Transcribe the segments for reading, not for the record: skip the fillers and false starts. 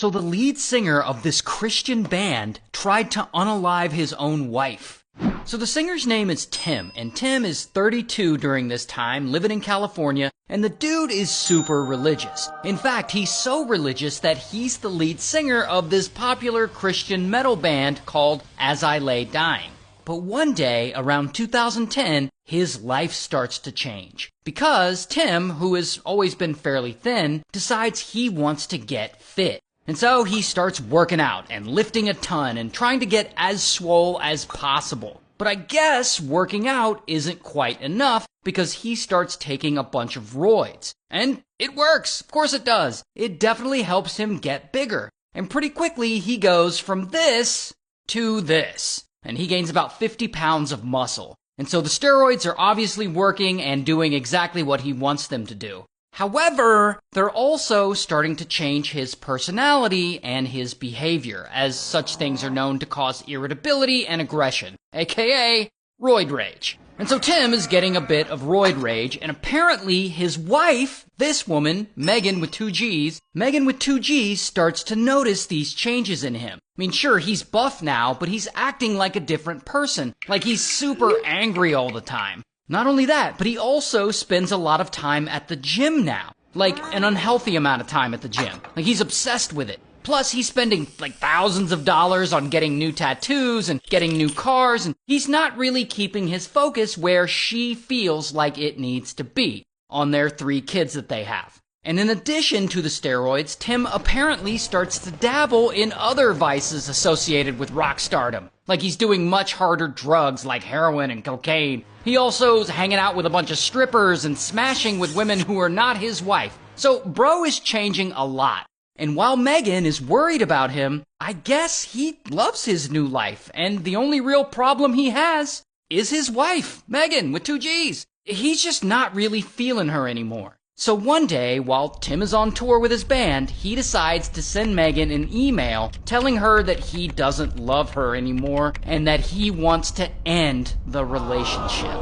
So the lead singer of this Christian band tried to unalive his own wife. So the singer's name is Tim, and Tim is 32 during this time, living in California, and the dude is super religious. In fact, he's so religious that he's the lead singer of this popular Christian metal band called As I Lay Dying. But one day, around 2010, his life starts to change. Because Tim, who has always been fairly thin, decides he wants to get fit. And so he starts working out and lifting a ton and trying to get as swole as possible. But I guess working out isn't quite enough because he starts taking a bunch of roids. And it works. Of course it does. It definitely helps him get bigger. And pretty quickly he goes from this to this. And he gains about 50 pounds of muscle. And so the steroids are obviously working and doing exactly what he wants them to do. However, they're also starting to change his personality and his behavior, as such things are known to cause irritability and aggression, aka roid rage. And so Tim is getting a bit of roid rage, and apparently his wife, this woman, Megan with 2Gs, starts to notice these changes in him. I mean, sure, he's buff now, but he's acting like a different person, like he's super angry all the time. Not only that, but he also spends a lot of time at the gym now. Like, an unhealthy amount of time at the gym. Like, he's obsessed with it. Plus, he's spending, like, thousands of dollars on getting new tattoos and getting new cars, and he's not really keeping his focus where she feels like it needs to be, on their 3 kids that they have. And in addition to the steroids, Tim apparently starts to dabble in other vices associated with rock stardom. Like he's doing much harder drugs like heroin and cocaine. He also is hanging out with a bunch of strippers and smashing with women who are not his wife. So bro is changing a lot. And while Megan is worried about him, I guess he loves his new life. And the only real problem he has is his wife, Megan with 2Gs. He's just not really feeling her anymore. So one day, while Tim is on tour with his band, he decides to send Megan an email telling her that he doesn't love her anymore and that he wants to end the relationship.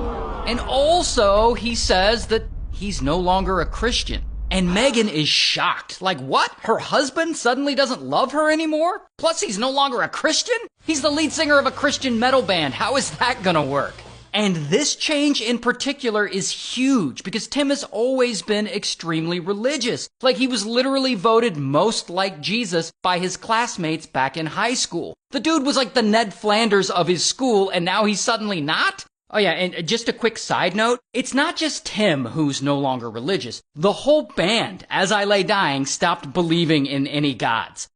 And also, he says that he's no longer a Christian. And Megan is shocked. Like, what? Her husband suddenly doesn't love her anymore? Plus, he's no longer a Christian? He's the lead singer of a Christian metal band. How is that gonna work? And this change in particular is huge because Tim has always been extremely religious. Like he was literally voted most like Jesus by his classmates back in high school. The dude was like the Ned Flanders of his school and now he's suddenly not? Oh yeah, and just a quick side note, it's not just Tim who's no longer religious. The whole band, As I Lay Dying, stopped believing in any gods.